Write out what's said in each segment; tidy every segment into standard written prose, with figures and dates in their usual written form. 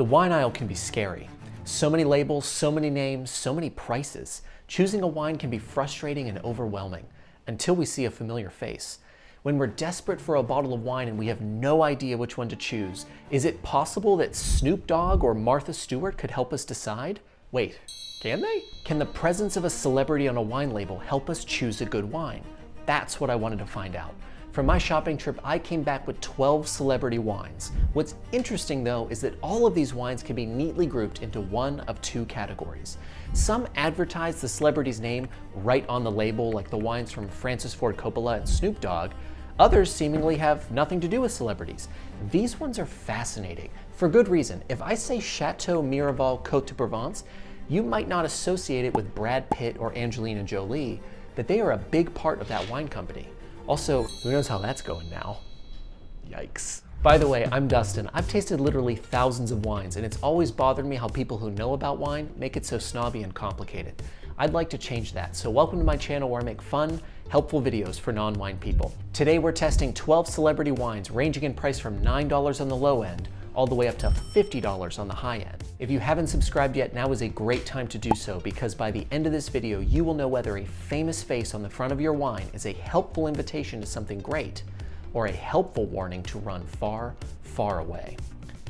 The wine aisle can be scary. So many labels, so many names, so many prices. Choosing a wine can be frustrating and overwhelming until we see a familiar face. When we're desperate for a bottle of wine and we have no idea which one to choose, is it possible that Snoop Dogg or Martha Stewart could help us decide? Wait, can they? Can the presence of a celebrity on a wine label help us choose a good wine? That's what I wanted to find out. From my shopping trip, I came back with 12 celebrity wines. What's interesting though is that all of these wines can be neatly grouped into one of two categories. Some advertise the celebrity's name right on the label, like the wines from Francis Ford Coppola and Snoop Dogg. Others seemingly have nothing to do with celebrities. These ones are fascinating, for good reason. If I say Chateau, Miraval, Cotes de Provence, you might not associate it with Brad Pitt or Angelina Jolie, but they are a big part of that wine company. Also, who knows how that's going now? Yikes. By the way, I'm Dustin. I've tasted literally thousands of wines, and it's always bothered me how people who know about wine make it so snobby and complicated. I'd like to change that, so welcome to my channel where I make fun, helpful videos for non-wine people. Today we're testing 12 celebrity wines ranging in price from $9 on the low end all the way up to $50 on the high end. If you haven't subscribed yet, now is a great time to do so, because by the end of this video, you will know whether a famous face on the front of your wine is a helpful invitation to something great or a helpful warning to run far, far away.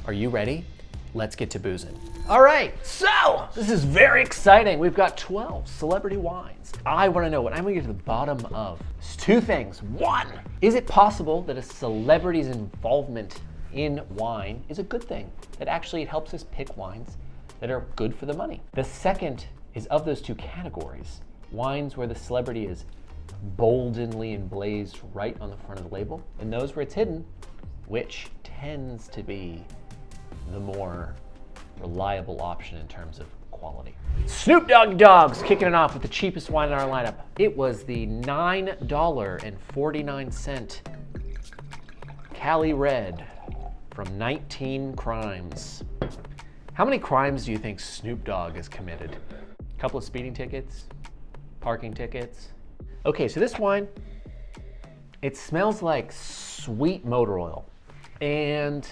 Are you ready? Let's get to boozing. All right, so this is very exciting. We've got 12 celebrity wines. I wanna know what I'm gonna get to the bottom of. It's two things. One, is it possible that a celebrity's involvement in wine is a good thing? That actually it helps us pick wines that are good for the money. The second is, of those two categories, wines where the celebrity is boldly emblazed right on the front of the label, and those where it's hidden, which tends to be the more reliable option in terms of quality. Snoop Dogg Dogg's kicking it off with the cheapest wine in our lineup. It was the $9.49 Cali Red from 19 Crimes. How many crimes do you think Snoop Dogg has committed? A couple of speeding tickets, parking tickets. Okay, so this wine, it smells like sweet motor oil. And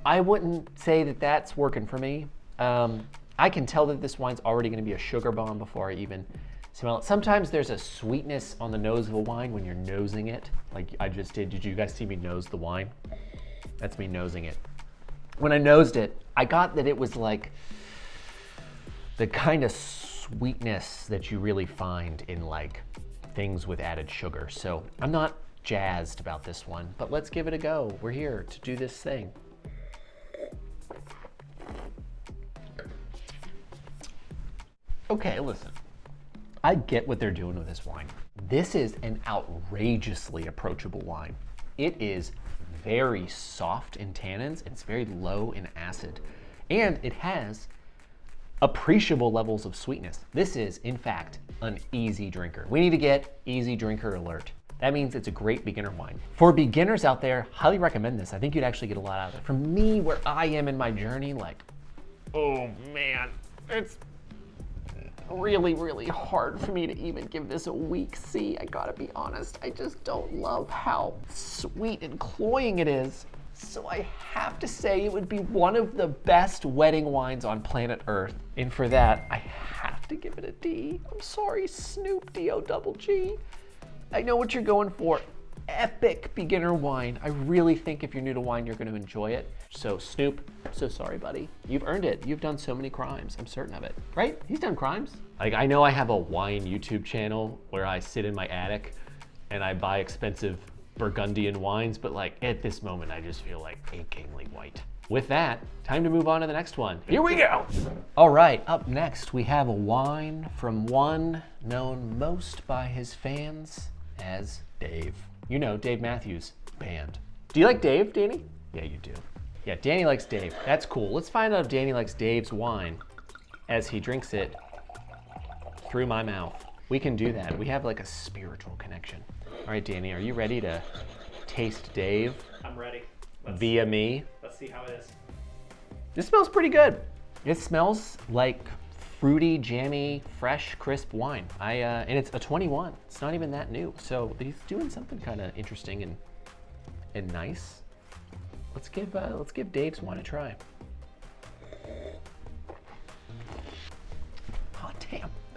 I wouldn't say that that's working for me. I can tell that this wine's already gonna be a sugar bomb before I even smell it. Sometimes there's a sweetness on the nose of a wine when you're nosing it, like I just did. Did you guys see me nose the wine? That's me nosing it. When I nosed it, I got that it was like the kind of sweetness that you really find in like things with added sugar. So I'm not jazzed about this one, but let's give it a go. We're here to do this thing. Okay, listen. I get what they're doing with this wine. This is an outrageously approachable wine. It is very soft in tannins, and it's very low in acid. And it has appreciable levels of sweetness. This is, in fact, an easy drinker. We need to get easy drinker alert. That means it's a great beginner wine. For beginners out there, highly recommend this. I think you'd actually get a lot out of it. For me, where I am in my journey, like, oh man, it's really, really hard for me to even give this a weak C. I gotta be honest, I just don't love how sweet and cloying it is. So I have to say it would be one of the best wedding wines on planet Earth. And for that, I have to give it a D. I'm sorry, Snoop D-O-double-G. I know what you're going for. Epic beginner wine. I really think if you're new to wine, you're gonna enjoy it. So Snoop, I'm so sorry, buddy. You've earned it. You've done so many crimes. I'm certain of it, right? He's done crimes. Like, I know I have a wine YouTube channel where I sit in my attic and I buy expensive Burgundian wines, but like at this moment, I just feel like achingly white. With that, time to move on to the next one. Here we go. All right, up next, we have a wine from one known most by his fans as Dave. You know, Dave Matthews Band. Do you like Dave, Danny? Yeah, you do. Yeah, Danny likes Dave. That's cool. Let's find out if Danny likes Dave's wine as he drinks it through my mouth. We can do that. We have like a spiritual connection. All right, Danny, are you ready to taste Dave? I'm ready. Via me? Let's see how it is. This smells pretty good. It smells like fruity, jammy, fresh, crisp wine. And it's a 21. It's not even that new. So he's doing something kind of interesting and nice. Let's give Dave's wine a try.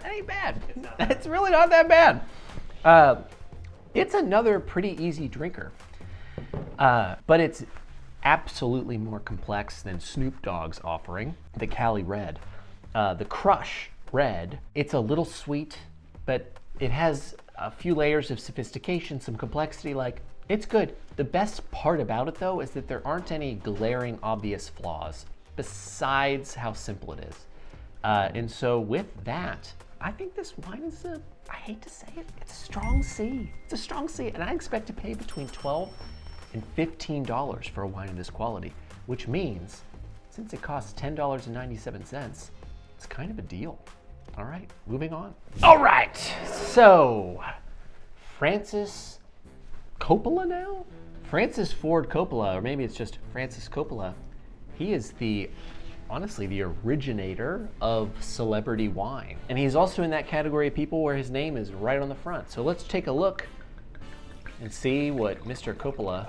That ain't bad. It's really not that bad. It's another pretty easy drinker, but it's absolutely more complex than Snoop Dogg's offering, the Cali Red. The Crush Red, it's a little sweet, but it has a few layers of sophistication, some complexity, like, it's good. The best part about it, though, is that there aren't any glaring, obvious flaws, besides how simple it is. And so with that, I think this wine is I hate to say it, it's a strong C. It's a strong C, and I expect to pay between $12 and $15 for a wine of this quality, which means, since it costs $10.97, it's kind of a deal. All right, moving on. All right, so Francis Coppola now? Francis Ford Coppola, or maybe it's just Francis Coppola. He is honestly, the originator of celebrity wine. And he's also in that category of people where his name is right on the front. So let's take a look and see what Mr. Coppola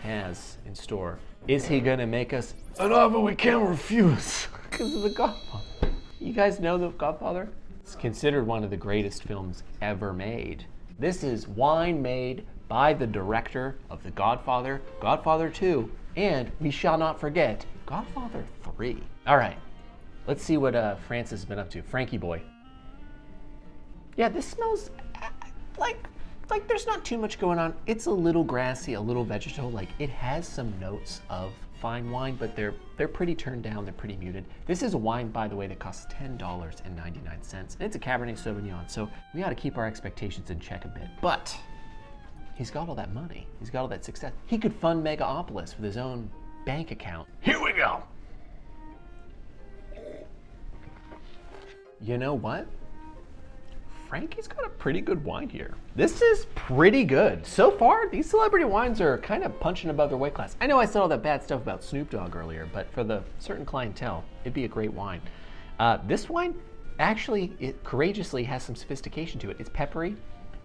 has in store. Is he gonna make us an offer we can't refuse? Because of The Godfather. You guys know The Godfather? It's considered one of the greatest films ever made. This is wine made by the director of The Godfather, Godfather 2, and we shall not forget, Godfather 3. All right, let's see what Francis has been up to. Frankie boy. Yeah, this smells like there's not too much going on. It's a little grassy, a little vegetal. Like, it has some notes of fine wine, but they're pretty turned down, they're pretty muted. This is a wine, by the way, that costs $10.99, and it's a Cabernet Sauvignon, so we ought to keep our expectations in check a bit. But he's got all that money, he's got all that success. He could fund Megaopolis with his own bank account. Here we go. You know what? Frankie's got a pretty good wine here. This is pretty good. So far, these celebrity wines are kind of punching above their weight class. I know I said all that bad stuff about Snoop Dogg earlier, but for the certain clientele, it'd be a great wine. This wine, actually, it courageously has some sophistication to it. It's peppery,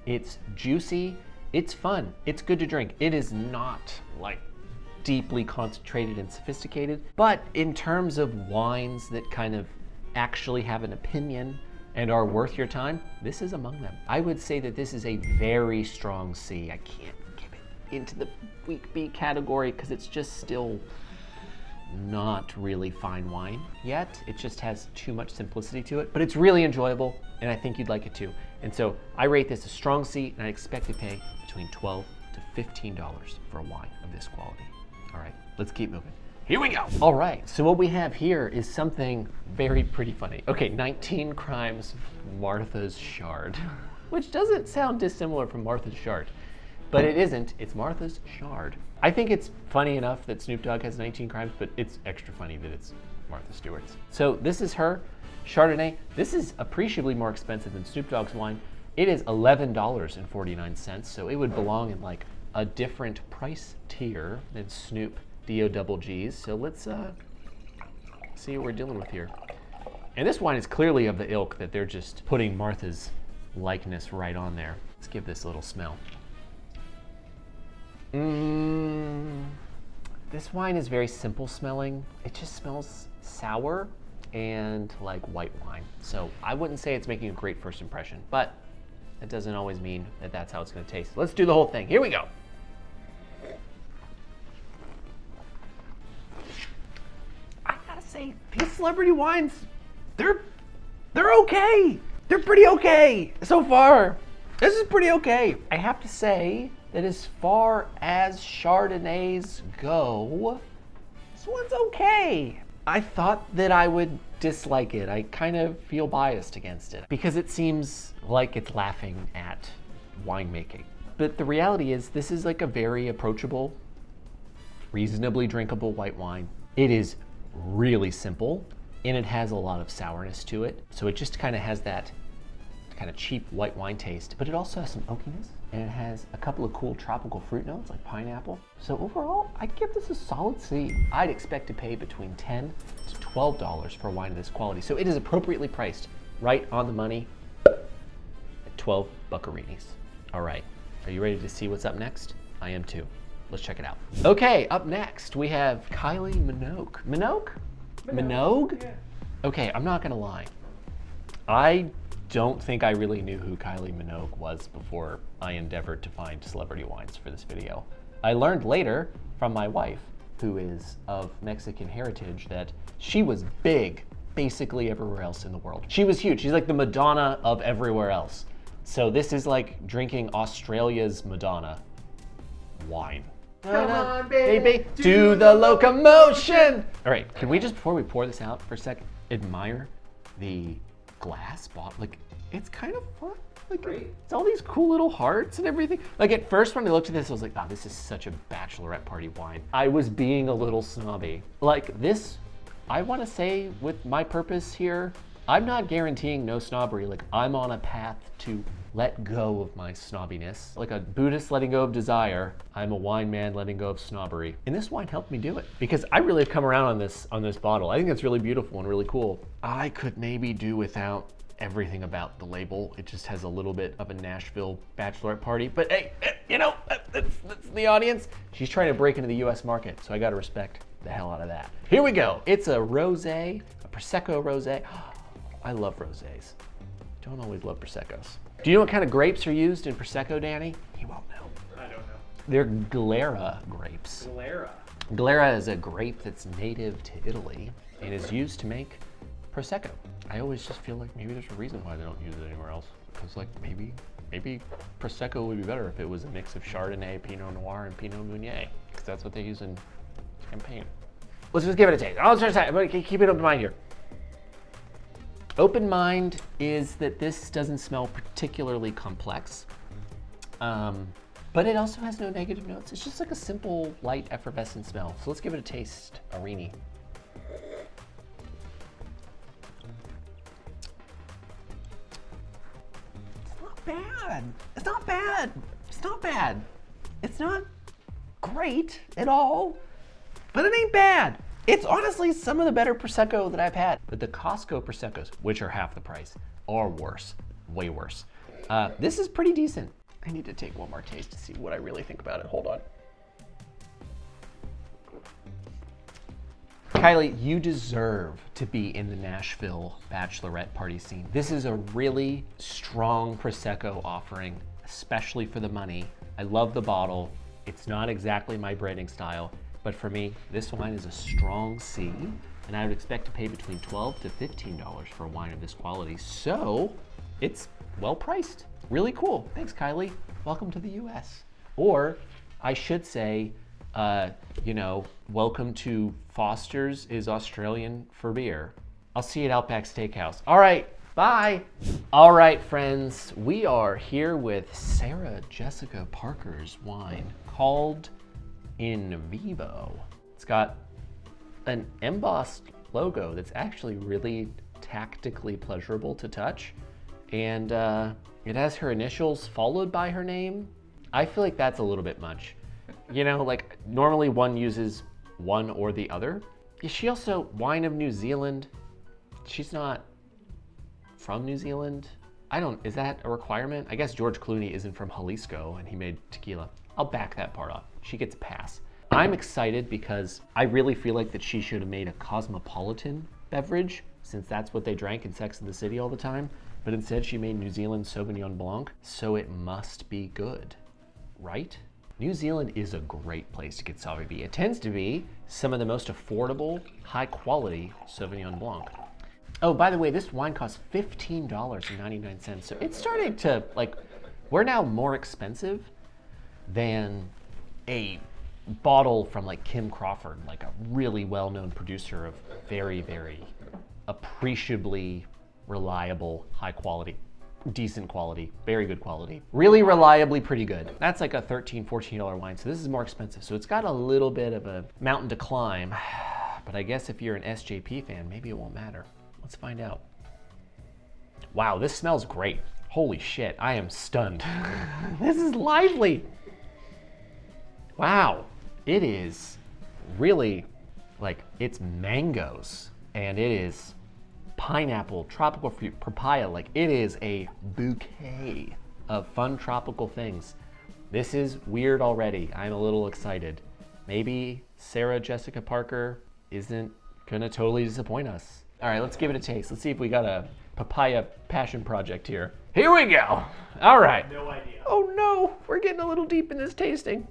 it's juicy, it's fun, it's good to drink. It is not like deeply concentrated and sophisticated, but in terms of wines that kind of actually have an opinion and are worth your time, this is among them. I would say that this is a very strong C. I can't give it into the weak B category because it's just still not really fine wine yet. It just has too much simplicity to it, but it's really enjoyable, and I think you'd like it too. And so I rate this a strong C, and I expect to pay between $12 to $15 for a wine of this quality. All right, let's keep moving. Here we go. All right, so what we have here is something pretty funny. Okay, 19 Crimes Martha's Chard, which doesn't sound dissimilar from Martha's Chard, but it isn't. It's Martha's Chard. I think it's funny enough that Snoop Dogg has 19 crimes, but it's extra funny that it's Martha Stewart's. So this is her Chardonnay. This is appreciably more expensive than Snoop Dogg's wine. It is $11.49, so it would belong in like a different price tier than Snoop D-O-double-G's. So let's see what we're dealing with here. And this wine is clearly of the ilk that they're just putting Martha's likeness right on there. Let's give this a little smell. This wine is very simple smelling. It just smells sour and like white wine. So I wouldn't say it's making a great first impression, but that doesn't always mean that that's how it's gonna taste. Let's do the whole thing. Here we go. I gotta say, these celebrity wines, they're okay. They're pretty okay so far. This is pretty okay. I have to say that as far as Chardonnays go, this one's okay. I thought that I would dislike it. I kind of feel biased against it because it seems like it's laughing at winemaking. But the reality is this is like a very approachable, reasonably drinkable white wine. It is really simple and it has a lot of sourness to it. So it just kind of has that kind of cheap white wine taste, but it also has some oakiness and it has a couple of cool tropical fruit notes like pineapple. So overall, I'd give this a solid C. I'd expect to pay between $10 to $12 for a wine of this quality. So it is appropriately priced, right on the money at 12 buccarinis. All right, are you ready to see what's up next? I am too. Let's check it out. Okay, up next we have Kylie Minogue. Minogue? Minogue? Yeah. Okay, I'm not gonna lie. I don't think I really knew who Kylie Minogue was before I endeavored to find celebrity wines for this video. I learned later from my wife, who is of Mexican heritage, that she was big basically everywhere else in the world. She was huge. She's like the Madonna of everywhere else. So this is like drinking Australia's Madonna wine. Come on, baby, do the locomotion. All right, can we just, before we pour this out for a second, admire the glass bottle? Like, it's kind of fun. Like, it's all these cool little hearts and everything. Like, at first when I looked at this, I was like, oh, this is such a bachelorette party wine. I was being a little snobby. Like this, I want to say with my purpose here, I'm not guaranteeing no snobbery. Like, I'm on a path to let go of my snobbiness. Like a Buddhist letting go of desire, I'm a wine man letting go of snobbery. And this wine helped me do it because I really have come around on this bottle. I think it's really beautiful and really cool. I could maybe do without everything about the label. It just has a little bit of a Nashville bachelorette party, but hey, you know, that's the audience. She's trying to break into the US market, so I gotta respect the hell out of that. Here we go. It's a rosé, a Prosecco rosé. I love rosés. Don't always love Proseccos. Do you know what kind of grapes are used in Prosecco, Danny? He won't know. I don't know. They're Glera grapes. Glera. Glera is a grape that's native to Italy and is used to make Prosecco. I always just feel like maybe there's a reason why they don't use it anywhere else. Because like maybe Prosecco would be better if it was a mix of Chardonnay, Pinot Noir, and Pinot Meunier. Because that's what they use in Champagne. Let's just give it a taste. I'll try to keep it open mind here. Open mind is that this doesn't smell particularly complex, but it also has no negative notes. It's just like a simple, light, effervescent smell. So let's give it a taste, Arini. It's not bad. It's not bad. It's not bad. It's not great at all, but it ain't bad. It's honestly some of the better Prosecco that I've had. But the Costco Proseccos, which are half the price, are worse, way worse. This is pretty decent. I need to take one more taste to see what I really think about it. Hold on. Kylie, you deserve to be in the Nashville bachelorette party scene. This is a really strong Prosecco offering, especially for the money. I love the bottle. It's not exactly my branding style, but for me, this wine is a strong C, and I would expect to pay between $12 to $15 for a wine of this quality. So it's well priced. Really cool. Thanks, Kylie. Welcome to the US. Or I should say, you know, welcome to Foster's is Australian for beer. I'll see you at Outback Steakhouse. All right, bye. All right, friends, we are here with Sarah Jessica Parker's wine called Invivo. It's got an embossed logo that's actually really tactically pleasurable to touch, and it has her initials followed by her name. I feel like that's a little bit much. You know, like normally one uses one or the other. Is she also wine of New Zealand? She's not from New Zealand. Is that a requirement? I guess George Clooney isn't from Jalisco and he made tequila. I'll back that part up. She gets a pass. I'm excited because I really feel like that she should have made a cosmopolitan beverage, since that's what they drank in Sex and the City all the time. But instead she made New Zealand Sauvignon Blanc, so it must be good, right? New Zealand is a great place to get Sauvignon. It tends to be some of the most affordable, high quality Sauvignon Blanc. Oh, by the way, this wine costs $15.99. So it's starting to, like, we're now more expensive than a bottle from like Kim Crawford, like a really well-known producer of very, very appreciably reliable, high quality, decent quality, very good quality, really reliably pretty good. That's like a $13, $14 wine. So this is more expensive. So it's got a little bit of a mountain to climb, but I guess if you're an SJP fan, maybe it won't matter. Let's find out. Wow, this smells great. Holy shit, I am stunned. This is lively. Wow, it is really like, it's mangoes and it is pineapple, tropical fruit, papaya. Like, it is a bouquet of fun tropical things. This is weird already. I'm a little excited. Maybe Sarah Jessica Parker isn't gonna totally disappoint us. All right, let's give it a taste. Let's see if we got a papaya passion project here. Here we go. All right. No idea. Oh no, we're getting a little deep in this tasting.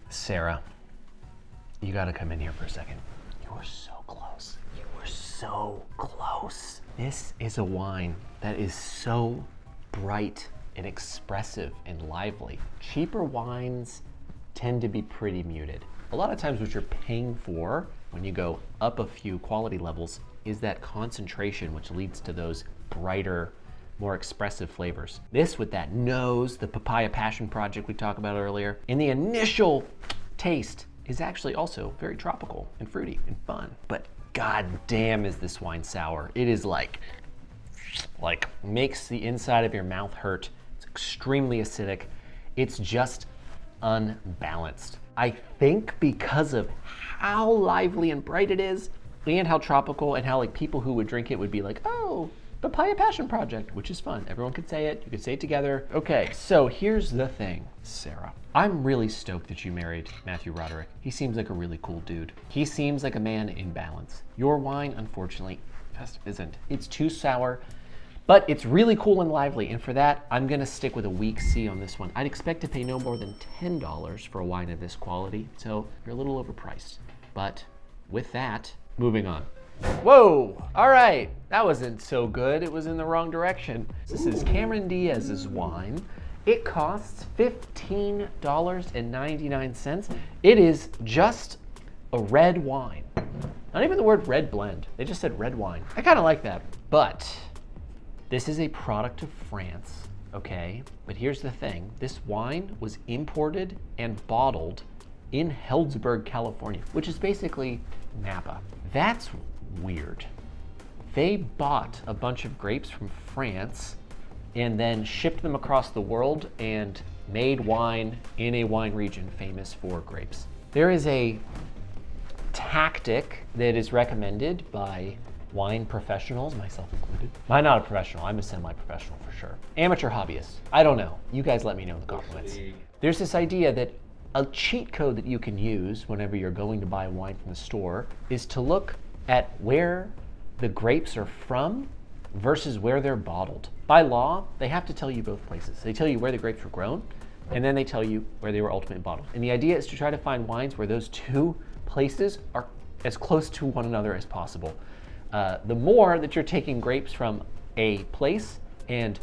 Sarah, you gotta come in here for a second. You were so close. You were so close. This is a wine that is so bright and expressive and lively. Cheaper wines tend to be pretty muted. A lot of times what you're paying for when you go up a few quality levels is that concentration, which leads to those brighter, more expressive flavors. This with that nose, the papaya passion project we talked about earlier, in the initial taste is actually also very tropical and fruity and fun. But god damn is this wine sour. It is like makes the inside of your mouth hurt. It's extremely acidic. It's just unbalanced. I think because of how lively and bright it is, and how tropical, and how like people who would drink it would be like, oh, papaya passion project, which is fun. Everyone could say it, you could say it together. Okay, so here's the thing, Sarah. I'm really stoked that you married Matthew Roderick. He seems like a really cool dude. He seems like a man in balance. Your wine, unfortunately, just isn't. It's too sour, but it's really cool and lively, and for that, I'm gonna stick with a weak C on this one. I'd expect to pay no more than $10 for a wine of this quality, so you're a little overpriced. But with that, moving on. Whoa, all right, that wasn't so good. It was in the wrong direction. This is Cameron Diaz's wine. It costs $15.99. It is just a red wine. Not even the word red blend. They just said red wine. I kind of like that. But this is a product of France, okay? But here's the thing. This wine was imported and bottled in Healdsburg, California, which is basically Napa. That's weird. They bought a bunch of grapes from France and then shipped them across the world and made wine in a wine region famous for grapes. There is a tactic that is recommended by wine professionals, myself included. I'm not a professional, I'm a semi-professional for sure. Amateur hobbyist, I don't know. You guys let me know in the comments. There's this idea that a cheat code that you can use whenever you're going to buy wine from the store is to look at where the grapes are from versus where they're bottled. By law, they have to tell you both places. They tell you where the grapes were grown, and then they tell you where they were ultimately bottled. And the idea is to try to find wines where those two places are as close to one another as possible. The more that you're taking grapes from a place and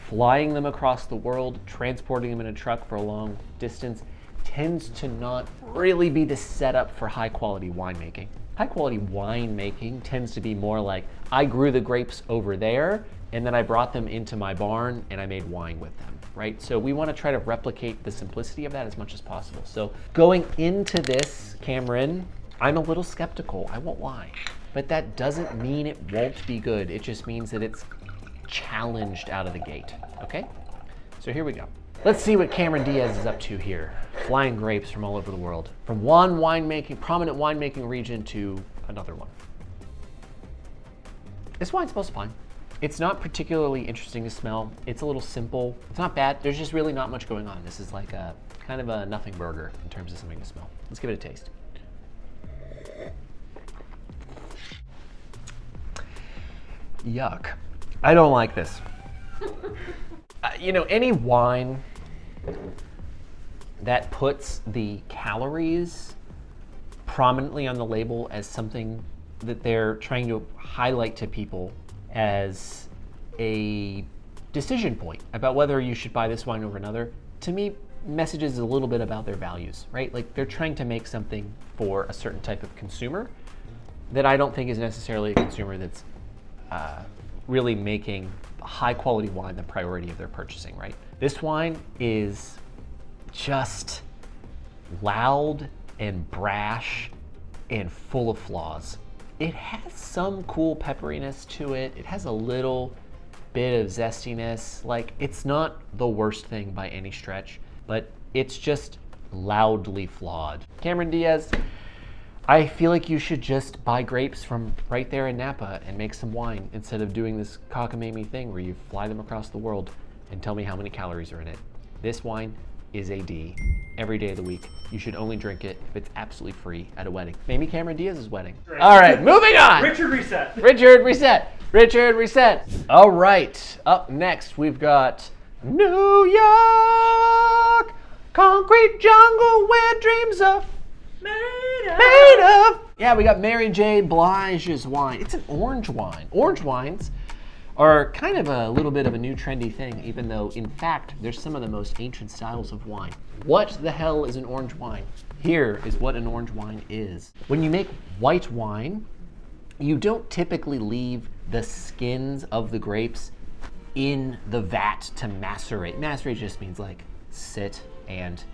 flying them across the world, transporting them in a truck for a long distance, tends to not really be the setup for high quality winemaking. High quality winemaking tends to be more like, I grew the grapes over there and then I brought them into my barn and I made wine with them, right? So we want to try to replicate the simplicity of that as much as possible. So going into this, Cameron, I'm a little skeptical, I won't lie. But that doesn't mean it won't be good. It just means that it's challenged out of the gate, okay? So here we go. Let's see what Cameron Diaz is up to here. Flying grapes from all over the world. From one prominent winemaking region to another one. This wine smells fine. It's not particularly interesting to smell. It's a little simple. It's not bad. There's just really not much going on. This is like a kind of a nothing burger in terms of something to smell. Let's give it a taste. Yuck. I don't like this. Any wine that puts the calories prominently on the label as something that they're trying to highlight to people as a decision point about whether you should buy this wine over another, to me, messages a little bit about their values, right? Like they're trying to make something for a certain type of consumer that I don't think is necessarily a consumer that's really making high quality wine the priority of their purchasing, right? This wine is just loud and brash and full of flaws. It has some cool pepperiness to it. It has a little bit of zestiness. Like, it's not the worst thing by any stretch, but it's just loudly flawed. Cameron Diaz, I feel like you should just buy grapes from right there in Napa and make some wine instead of doing this cockamamie thing where you fly them across the world and tell me how many calories are in it. This wine is a D every day of the week. You should only drink it if it's absolutely free at a wedding. Maybe Cameron Diaz's wedding. Right. All right, moving on. Richard reset. Richard reset. Richard reset. All right, up next we've got New York, concrete jungle where dreams are made of. Yeah, we got Mary J. Blige's wine. It's an orange wine. Orange wines are kind of a little bit of a new trendy thing, even though in fact they're some of the most ancient styles of wine. What the hell is an orange wine? Here is what an orange wine is. When you make white wine, you don't typically leave the skins of the grapes in the vat to macerate. Macerate just means like sit and,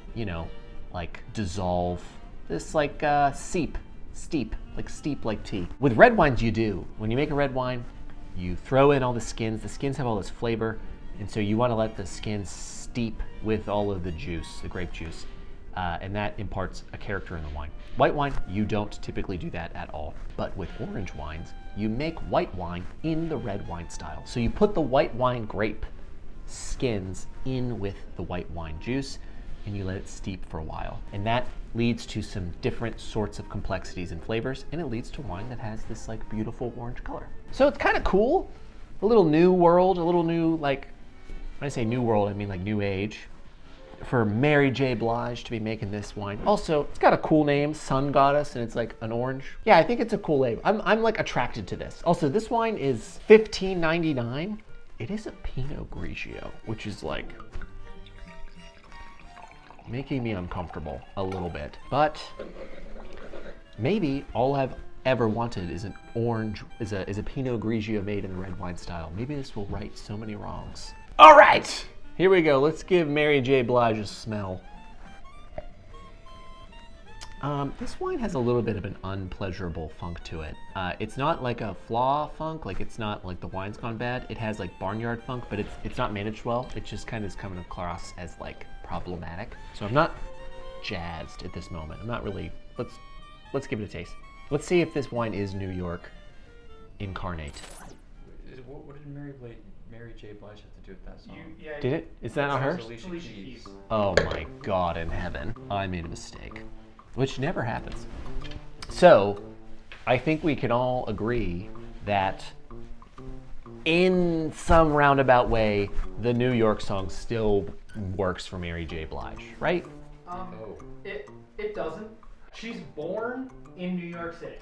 like dissolve. This like steep like tea. With red wines you do. When you make a red wine, you throw in all the skins. The skins have all this flavor, and so you want to let the skins steep with all of the juice, the grape juice, and that imparts a character in the wine. White wine, you don't typically do that at all. But with orange wines, you make white wine in the red wine style. So you put the white wine grape skins in with the white wine juice, and you let it steep for a while. And that leads to some different sorts of complexities and flavors, and it leads to wine that has this like beautiful orange color. So it's kind of cool, a little new world, a little new, like, when I say new world, I mean like new age, for Mary J. Blige to be making this wine. Also, it's got a cool name, Sun Goddess, and it's like an orange. Yeah, I think it's a cool label. I'm like attracted to this. Also, this wine is $15.99. It is a Pinot Grigio, which is like making me uncomfortable a little bit. But maybe all I've ever wanted is an orange, is a Pinot Grigio made in the red wine style. Maybe this will right so many wrongs. All right, here we go. Let's give Mary J. Blige a smell. This wine has a little bit of an unpleasurable funk to it. It's not like a flaw funk, like it's not like the wine's gone bad. It has like barnyard funk, but it's not managed well. It just kind of is coming across as like problematic. So I'm not jazzed at this moment. I'm not really, let's give it a taste. Let's see if this wine is New York incarnate. What did Mary J. Blige have to do with that song? Did it? Is that not hers? Alicia Keys. Oh my God in heaven. I made a mistake, which never happens. So I think we can all agree that in some roundabout way, the New York song still works for Mary J. Blige, right? It doesn't. She's born in New York City.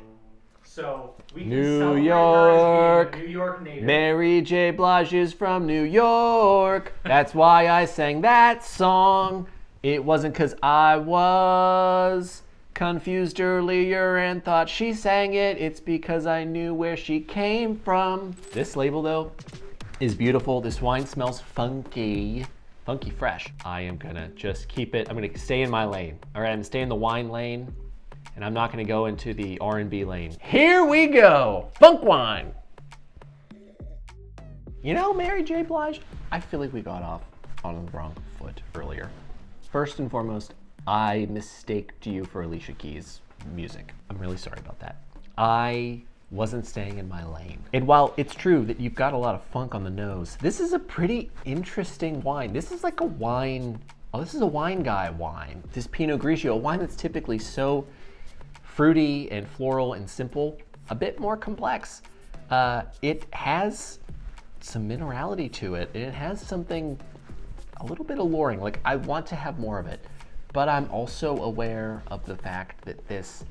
So we can New celebrate York. her as being a New York native. Mary J. Blige is from New York. That's why I sang that song. It wasn't 'cause I was confused earlier and thought she sang it. It's because I knew where she came from. This label though is beautiful. This wine smells funky. Funky fresh. I am gonna just keep it, I'm gonna stay in my lane. All right, I'm gonna stay in the wine lane, and I'm not gonna go into the R&B lane. Here we go, funk wine. You know, Mary J. Blige, I feel like we got off on the wrong foot earlier. First and foremost, I mistaked you for Alicia Keys' music. I'm really sorry about that. I wasn't staying in my lane. And while it's true that you've got a lot of funk on the nose, this is a pretty interesting wine. This is like a wine, this is a wine guy wine. This Pinot Grigio, a wine that's typically so fruity and floral and simple, a bit more complex. It has some minerality to it, and it has something a little bit alluring. Like, I want to have more of it, but I'm also aware of the fact that this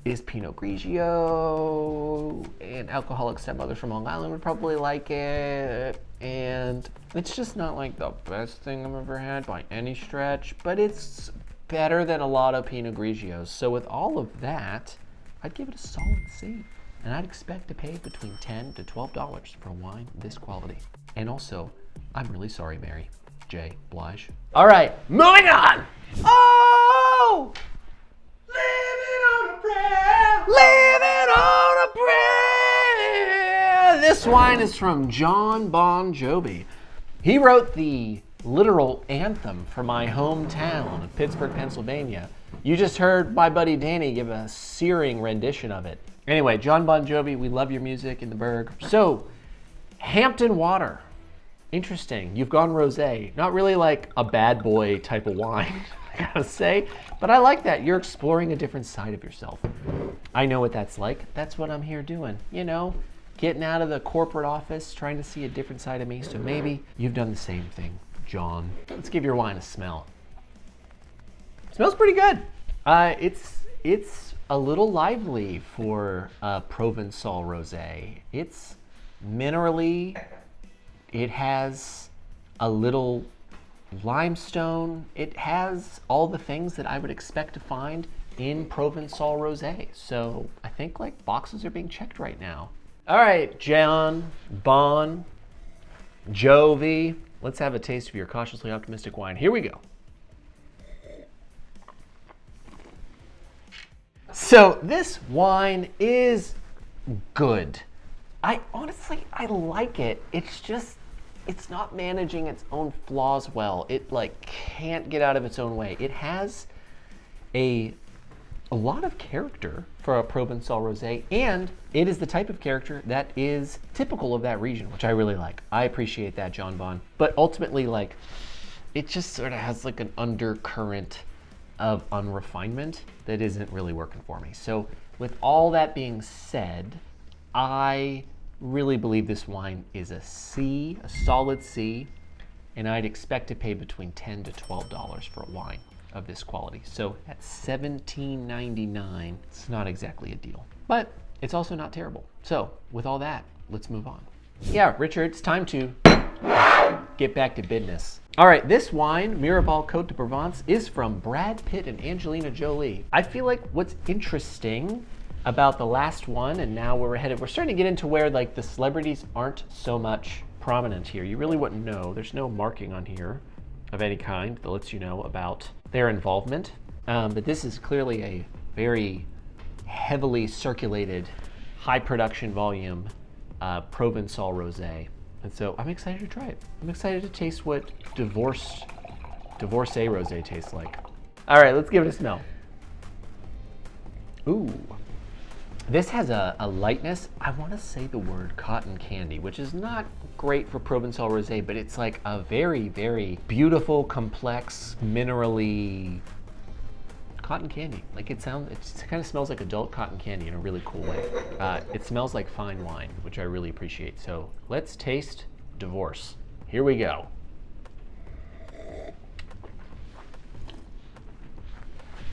is Pinot Grigio, and alcoholic stepmothers from Long Island would probably like it, and it's just not like the best thing I've ever had by any stretch, but it's better than a lot of Pinot Grigios. So with all of that, I'd give it a solid C, and I'd expect to pay between $10 to $12 for a wine this quality. And also, I'm really sorry, Mary J. Blige. All right, moving on. Oh! Living on a prayer. This wine is from Jon Bon Jovi. He wrote the literal anthem for my hometown of Pittsburgh, Pennsylvania. You just heard my buddy Danny give a searing rendition of it. Anyway, Jon Bon Jovi, we love your music in the Berg. So, Hampton water. Interesting. You've gone rosé. Not really like a bad boy type of wine, I gotta say. But I like that. You're exploring a different side of yourself. I know what that's like. That's what I'm here doing. You know, getting out of the corporate office, trying to see a different side of me. So maybe you've done the same thing, John. Let's give your wine a smell. Smells pretty good. It's a little lively for Provençal rosé. It's minerally. It has a little limestone. It has all the things that I would expect to find in Provençal rosé. So I think like boxes are being checked right now. All right, John, Bon, Jovi. Let's have a taste of your cautiously optimistic wine. Here we go. So this wine is good. I like it. It's not managing its own flaws well. It like can't get out of its own way. It has a lot of character for a Provençal rosé, and it is the type of character that is typical of that region, which I really like. I appreciate that, John Bon. But ultimately, like, it just sort of has like an undercurrent of unrefinement that isn't really working for me. So with all that being said, I really believe this wine is a C, a solid C, and I'd expect to pay between $10 to $12 for a wine of this quality. So at $17.99, it's not exactly a deal, but it's also not terrible. So with all that, let's move on. Yeah, Richard, it's time to get back to business. All right, this wine, Miraval Côte de Provence, is from Brad Pitt and Angelina Jolie. I feel like what's interesting about the last one, and now we're starting to get into where like the celebrities aren't so much prominent here. You really wouldn't know. There's no marking on here of any kind that lets you know about their involvement. But this is clearly a very heavily circulated, high production volume Provençal rosé. And so I'm excited to try it. I'm excited to taste what divorcee rosé tastes like. All right, let's give it a smell. Ooh. This has a lightness. I want to say the word cotton candy, which is not great for Provençal rosé, but it's like a very, very beautiful, complex, minerally cotton candy. Like it kind of smells like adult cotton candy in a really cool way. It smells like fine wine, which I really appreciate. So let's taste Divorce. Here we go.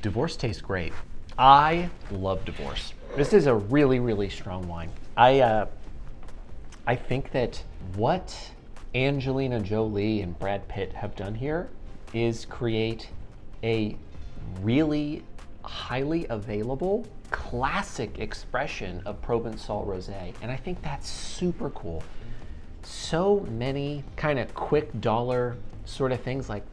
Divorce tastes great. I love Divorce. This is a really, really strong wine. I think that what Angelina Jolie and Brad Pitt have done here is create a really highly available, classic expression of Provençal rosé. And I think that's super cool. So many kind of quick dollar sort of things like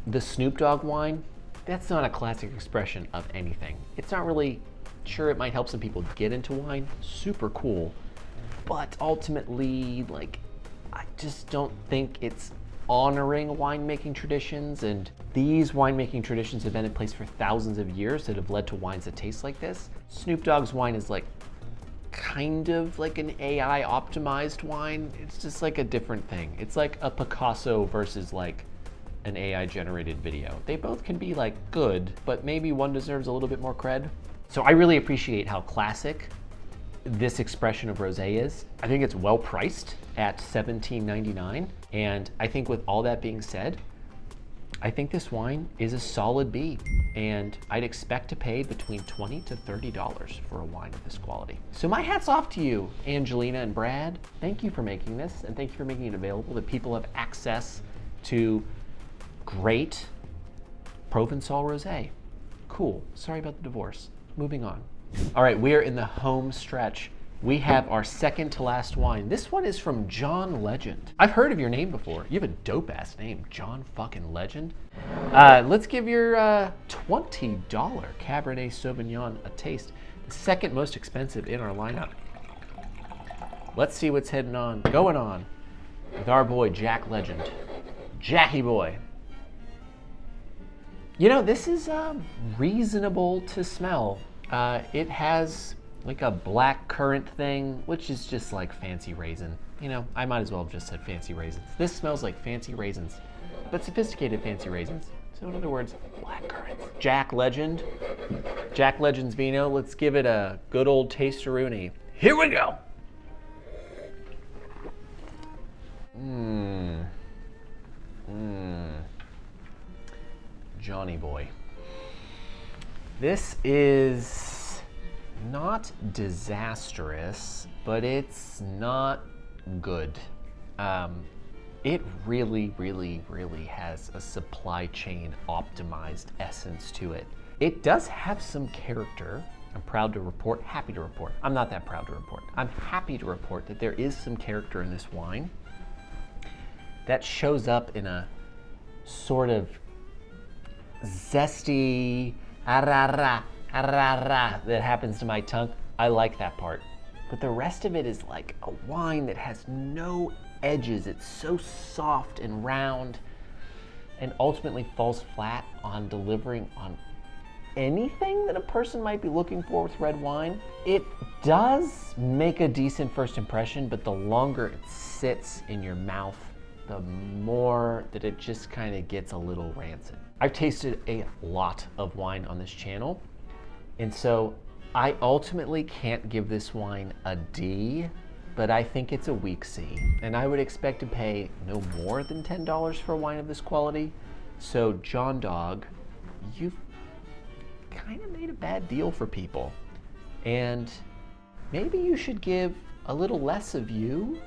the Snoop Dogg wine, that's not a classic expression of anything. It's not really, sure, it might help some people get into wine, super cool, but ultimately, like, I just don't think it's honoring winemaking traditions, and these winemaking traditions have been in place for thousands of years that have led to wines that taste like this. Snoop Dogg's wine is like kind of like an AI optimized wine. It's just like a different thing. It's like a Picasso versus like an AI generated video. They both can be like good, but maybe one deserves a little bit more cred. So I really appreciate how classic this expression of rosé is. I think it's well priced at $17.99. And I think with all that being said, I think this wine is a solid B, and I'd expect to pay between $20 to $30 for a wine of this quality. So my hat's off to you, Angelina and Brad. Thank you for making this, and thank you for making it available that people have access to great Provençal rosé. Cool. Sorry about the divorce. Moving on. All right, we are in the home stretch. We have our second to last wine. This one is from John Legend. I've heard of your name before. You have a dope ass name, John fucking Legend. Let's give your $20 Cabernet Sauvignon a taste. The second most expensive in our lineup. Let's see what's going on with our boy Jack Legend. Jackie boy. You know, this is reasonable to smell. It has like a black currant thing, which is just like fancy raisin. You know, I might as well have just said fancy raisins. This smells like fancy raisins, but sophisticated fancy raisins. So in other words, black currants. Jack Legend, Jack Legend's Vino. Let's give it a good old taste-a-rooney. Here we go. Johnny boy. This is not disastrous, but it's not good. It really, really, really has a supply chain optimized essence to it. It does have some character. I'm proud to report, happy to report. I'm not that proud to report. I'm happy to report that there is some character in this wine that shows up in a sort of zesty that happens to my tongue. I like that part. But the rest of it is like a wine that has no edges. It's so soft and round and ultimately falls flat on delivering on anything that a person might be looking for with red wine. It does make a decent first impression, but the longer it sits in your mouth, the more that it just kind of gets a little rancid. I've tasted a lot of wine on this channel, and so I ultimately can't give this wine a D, but I think it's a weak C. And I would expect to pay no more than $10 for a wine of this quality. So John Dog, you've kind of made a bad deal for people. And maybe you should give a little less of you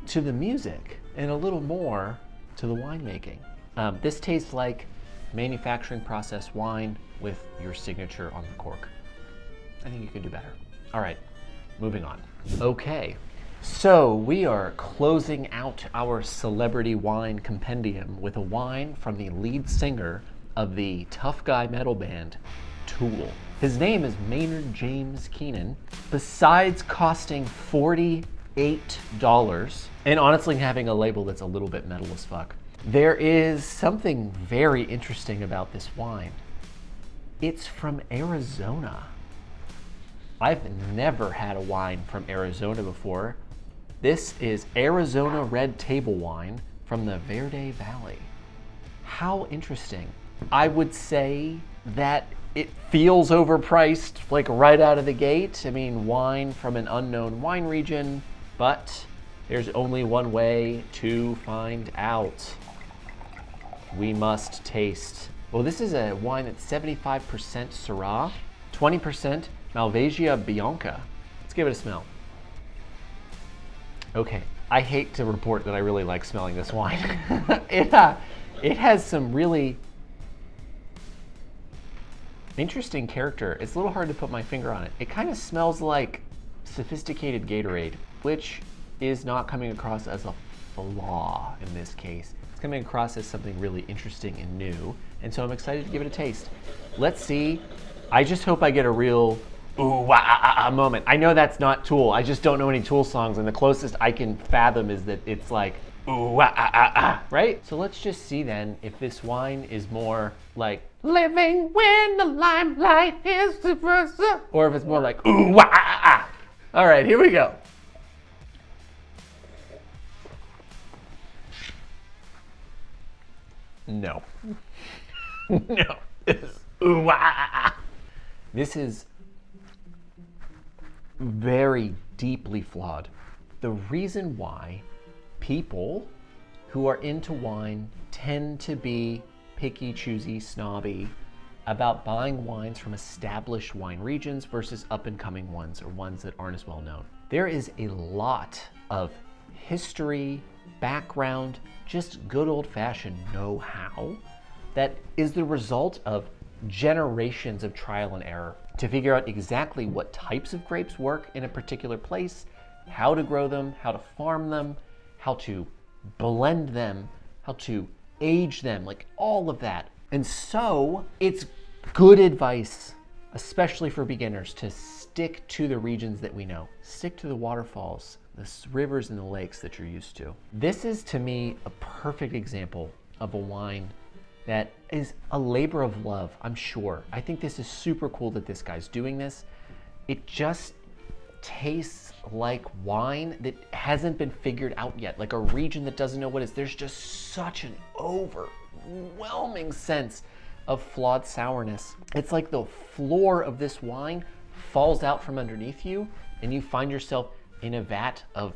to the music and a little more to the winemaking. This tastes like manufacturing process wine with your signature on the cork. I think you could do better. All right, moving on. Okay, so we are closing out our celebrity wine compendium with a wine from the lead singer of the tough guy metal band Tool. His name is Maynard James Keenan. Besides costing $48 and honestly having a label that's a little bit metal as fuck, there is something very interesting about this wine. It's from Arizona. I've never had a wine from Arizona before. This is Arizona Red Table Wine from the Verde Valley. How interesting. I would say that it feels overpriced, like right out of the gate. I mean, wine from an unknown wine region, but there's only one way to find out. We must taste. Well, this is a wine that's 75% Syrah, 20% Malvasia Bianca. Let's give it a smell. Okay, I hate to report that I really like smelling this wine. It has some really interesting character. It's a little hard to put my finger on it. It kind of smells like sophisticated Gatorade, which is not coming across as a flaw in this case. It's coming across as something really interesting and new, and so I'm excited to give it a taste. Let's see. I just hope I get a real ooh wah ah, ah moment. I know that's not Tool. I just don't know any Tool songs, and the closest I can fathom is that it's like ooh wah ah ah ah, right? So let's just see then if this wine is more like living when the limelight is the first, or if it's more like ooh wah ah ah. All right, here we go. No. No. Ooh, ah, ah, ah. This is very deeply flawed. The reason why people who are into wine tend to be picky, choosy, snobby about buying wines from established wine regions versus up-and-coming ones or ones that aren't as well known. There is a lot of history, background, just good old-fashioned know-how that is the result of generations of trial and error to figure out exactly what types of grapes work in a particular place, how to grow them, how to farm them, how to blend them, how to age them, like all of that. And so it's good advice, especially for beginners, to stick to the regions that we know. Stick to the waterfalls, the rivers and the lakes that you're used to. This is, to me, a perfect example of a wine that is a labor of love, I'm sure. I think this is super cool that this guy's doing this. it just tastes like wine that hasn't been figured out yet, like a region that doesn't know what it is. There's just such an overwhelming sense of flawed sourness. It's like the floor of this wine falls out from underneath you and you find yourself in a vat of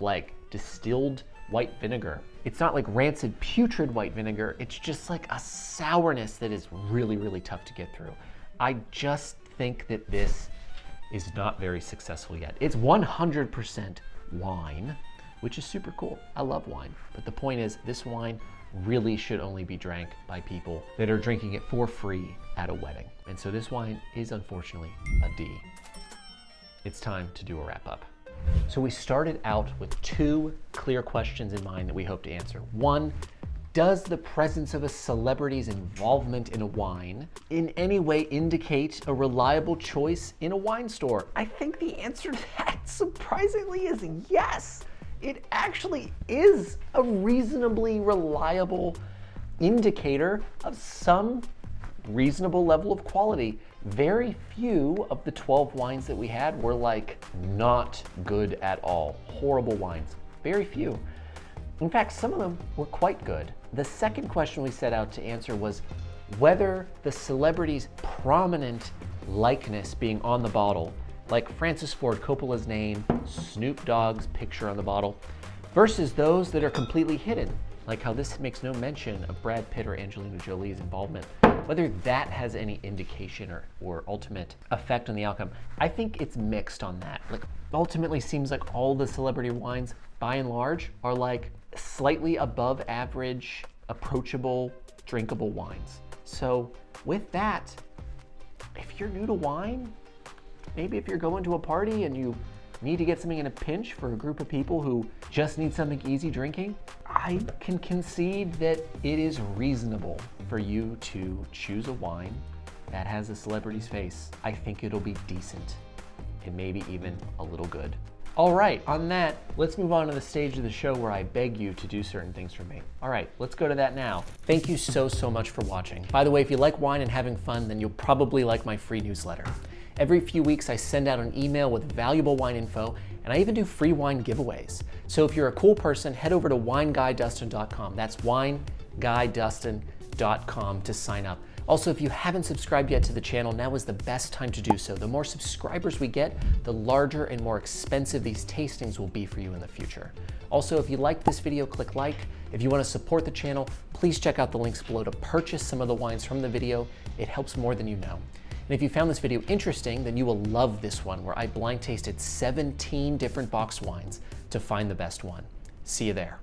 like distilled white vinegar. It's not like rancid, putrid white vinegar. It's just like a sourness that is really, really tough to get through. I just think that this is not very successful yet. It's 100% wine, which is super cool. I love wine. But the point is, this wine really should only be drank by people that are drinking it for free at a wedding. And so this wine is unfortunately a D. It's time to do a wrap up. So we started out with 2 clear questions in mind that we hope to answer. 1, does the presence of a celebrity's involvement in a wine in any way indicate a reliable choice in a wine store? I think the answer to that, surprisingly, is yes. It actually is a reasonably reliable indicator of some reasonable level of quality. Very few of the 12 wines that we had were like not good at all. Horrible wines. Very few. In fact, some of them were quite good. The second question we set out to answer was whether the celebrity's prominent likeness being on the bottle, like Francis Ford Coppola's name, Snoop Dogg's picture on the bottle, versus those that are completely hidden, like how this makes no mention of Brad Pitt or Angelina Jolie's involvement, whether that has any indication or ultimate effect on the outcome. I think it's mixed on that. Like, ultimately seems like all the celebrity wines, by and large, are like slightly above average, approachable, drinkable wines. So with that, if you're new to wine, maybe if you're going to a party and you need to get something in a pinch for a group of people who just need something easy drinking, I can concede that it is reasonable for you to choose a wine that has a celebrity's face. I think it'll be decent and maybe even a little good. All right, on that, let's move on to the stage of the show where I beg you to do certain things for me. All right, let's go to that now. Thank you so much for watching. By the way, if you like wine and having fun, then you'll probably like my free newsletter. Every few weeks, I send out an email with valuable wine info, and I even do free wine giveaways. So if you're a cool person, head over to wineguydustin.com. That's wineguydustin.com to sign up. Also, if you haven't subscribed yet to the channel, now is the best time to do so. The more subscribers we get, the larger and more expensive these tastings will be for you in the future. Also, if you like this video, click like. If you want to support the channel, please check out the links below to purchase some of the wines from the video. It helps more than you know. And if you found this video interesting, then you will love this one where I blind tasted 17 different box wines to find the best one. See you there.